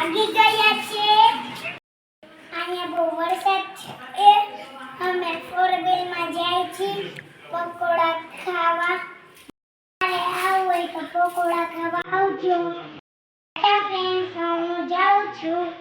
ભાગી ગયા છે. અહીંયા બહુ વરસાદ છે. અમે ફોર વ્હીલમાં જાય છીએ પકોડા ખાવા. આવું હોય તો પકોડા ખાવા આવજો. ફ્રેન્ડ્સ, હું જાઉં છું.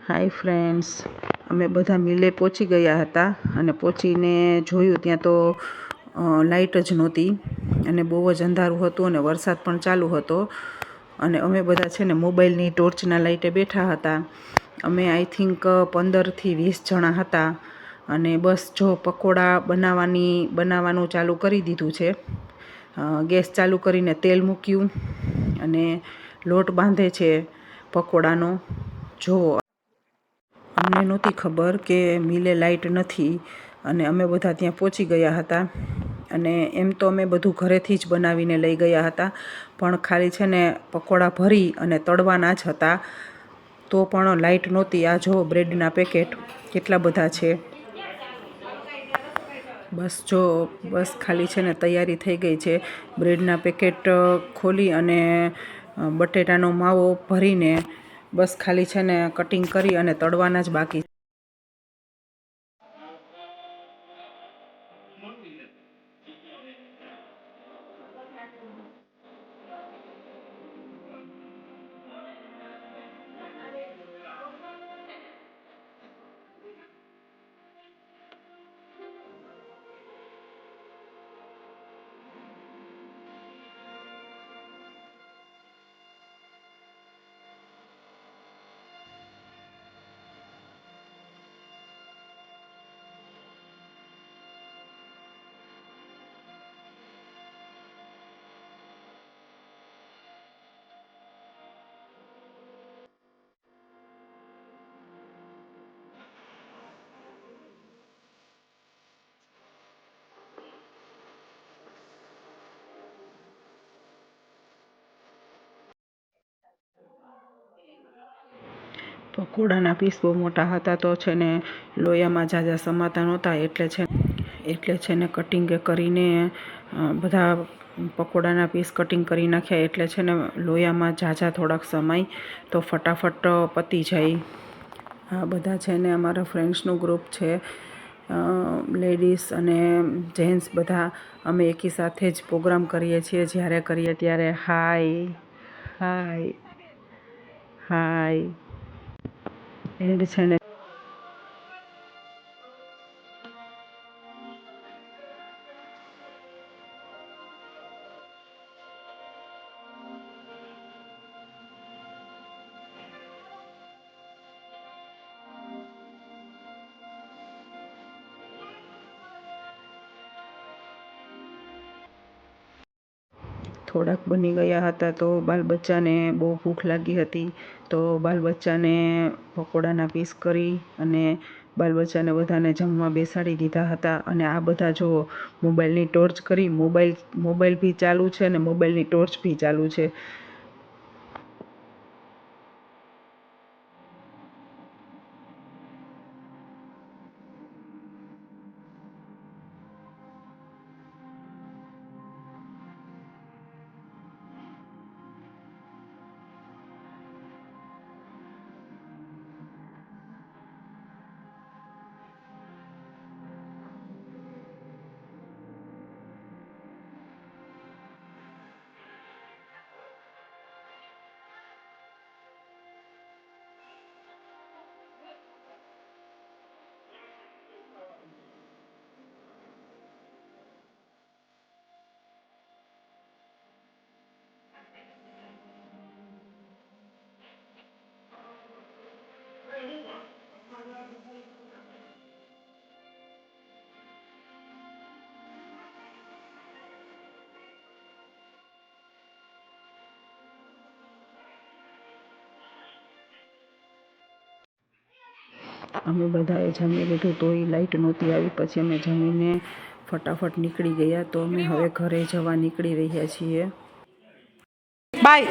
હાય ફ્રેન્ડ્સ, અમે બધા મિલે પહોંચી ગયા હતા અને પહોંચીને જોયું ત્યાં તો લાઇટ જ નહોતી અને બહુ જ અંધારું હતું અને વરસાદ પણ ચાલુ હતો અને અમે બધા છે ને મોબાઈલની ટોર્ચના લાઇટે બેઠા હતા. અમે આઈ થિંક 15થી 20 જણા હતા અને બસ જો પકોડા બનાવવાનું ચાલુ કરી દીધું છે. ગેસ ચાલુ કરીને તેલ મૂક્યું અને લોટ બાંધે છે પકોડાનો. જો અમને નહોતી ખબર કે મિલે લાઇટ નથી અને અમે બધા ત્યાં પહોંચી ગયા હતા અને એમ તો અમે બધું ઘરેથી જ બનાવીને લઈ ગયા હતા પણ ખાલી છે ને પકોડા ભરી અને તળવાના જ હતા તો પણ લાઇટ નહોતી. આ જો બ્રેડના પેકેટ કેટલા બધા છે. બસ ખાલી છે ને તૈયારી થઈ ગઈ છે. બ્રેડના પેકેટ ખોલી અને બટેટાનો માવો ભરીને બસ ખાલી છે ને કટિંગ કરી અને તળવાના જ બાકી. પકોડાના પીસ બહુ મોટા હતા તો છે ને લોયામાં ઝાઝા સમાતા નહોતા એટલે છે ને કટિંગ કરીને બધા પકોડાના પીસ કટિંગ કરી નાખ્યા એટલે છે ને લોયામાં ઝાઝા થોડાક સમાય તો ફટાફટ પતી જાય. આ બધા છે ને અમારા ફ્રેન્ડ્સનું ગ્રુપ છે, લેડીઝ અને જેન્ટ્સ બધા. અમે એકી સાથે જ પ્રોગ્રામ કરીએ છીએ. જ્યારે કરીએ ત્યારે હાય હાય હાય એન્ડ છે ને થોડાક બની ગયા હતા તો બાલ બચ્ચાને બહુ ભૂખ લાગી હતી તો બાલ બચ્ચાને પકોડાના પીસ કરી અને બાલ બચ્ચાને બધાને જમવા બેસાડી દીધા હતા. અને આ બધા જો મોબાઈલની ટોર્ચ કરી, મોબાઈલ બી ચાલુ છે અને મોબાઈલની ટોર્ચ બી ચાલુ છે. અમે બધાએ જમી લીધું તો એ લાઇટ નહોતી આવી. પછી અમે જમીને ફટાફટ નીકળી ગયા. તો અમે હવે ઘરે જવા નીકળી રહ્યા છીએ. બાય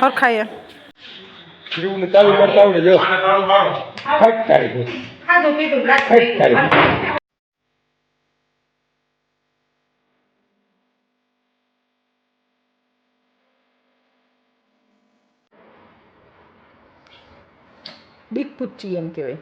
હરખાય જીવને ચાલુ કરતા આવડે જો ફટ તારીખ બિગ પુચ્ચી એમ કહેવાય.